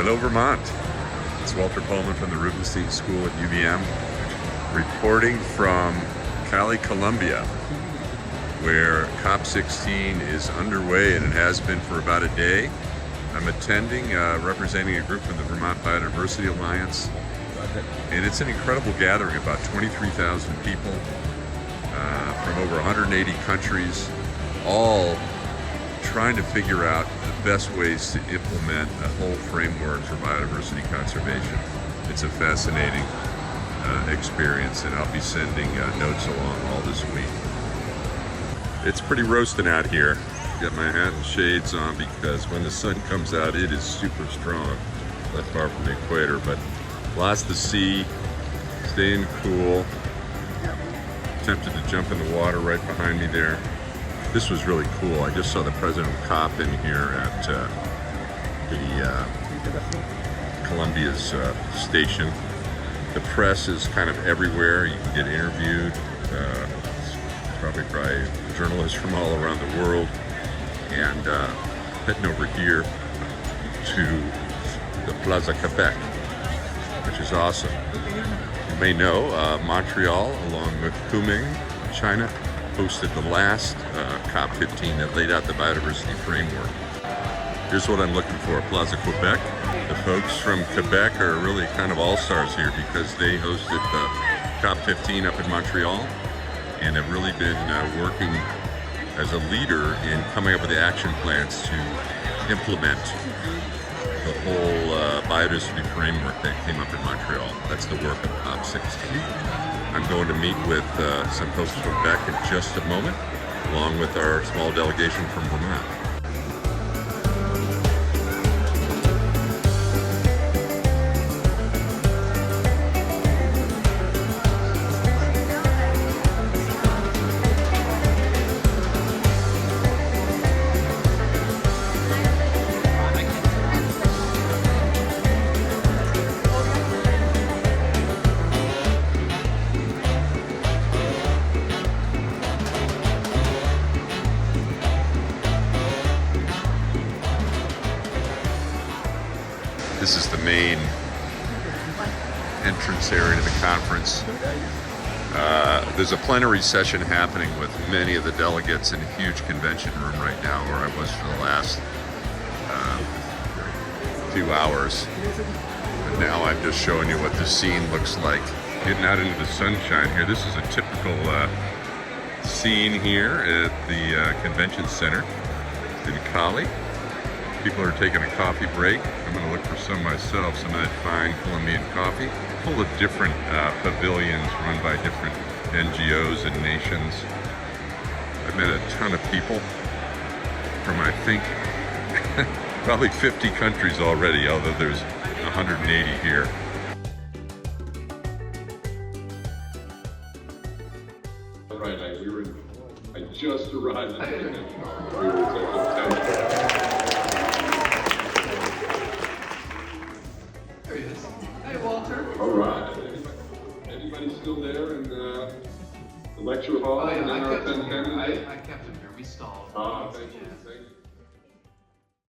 Hello, Vermont. It's Walter Poleman from the Rubenstein School at UVM, reporting from Cali, Colombia, where COP16 is underway, and it has been for about a day. I'm attending, representing a group from the Vermont Biodiversity Alliance, and it's an incredible gathering, about 23,000 people from over 180 countries, all trying to figure out the best ways to implement a whole framework for biodiversity conservation. It's a fascinating experience, and I'll be sending notes along all this week. It's pretty roasting out here. Got my hat and shades on because when the sun comes out, it is super strong. Not far from the equator, but lots to see, staying cool. Tempted to jump in the water right behind me there. This was really cool. I just saw the president of COP in here at Colombia's station. The press is kind of everywhere. You can get interviewed. Probably by journalists from all around the world. And heading over here to the Plaza Quebec, which is awesome. You may know Montreal, along with Kunming, China, hosted the last COP15 that laid out the biodiversity framework. Here's what I'm looking for, Plaza Quebec. The folks from Quebec are really kind of all-stars here because they hosted the COP15 up in Montreal and have really been working as a leader in coming up with the action plans to implement the whole biodiversity framework that came up in Montreal. That's the work of COP16. I'm going to meet with some folks from Quebec in just a moment, along with our small delegation from Vermont. This is the main entrance area to the conference. There's a plenary session happening with many of the delegates in a huge convention room right now, where I was for the last few hours. And now I'm just showing you what the scene looks like. Getting out into the sunshine here. This is a typical scene here at the convention center in Cali. People are taking a coffee break. I'm going to look for some myself, some of that fine Colombian coffee. Full of different pavilions run by different NGOs and nations. I've met a ton of people from, I think, probably 50 countries already, although there's 180 here. Right, I just arrived at the convention. There he is. Hey, Walter. All right. Anybody still there in the lecture hall? Oh, yeah, in I our kept him here. attendance? I kept him here. We stalled. Thank you.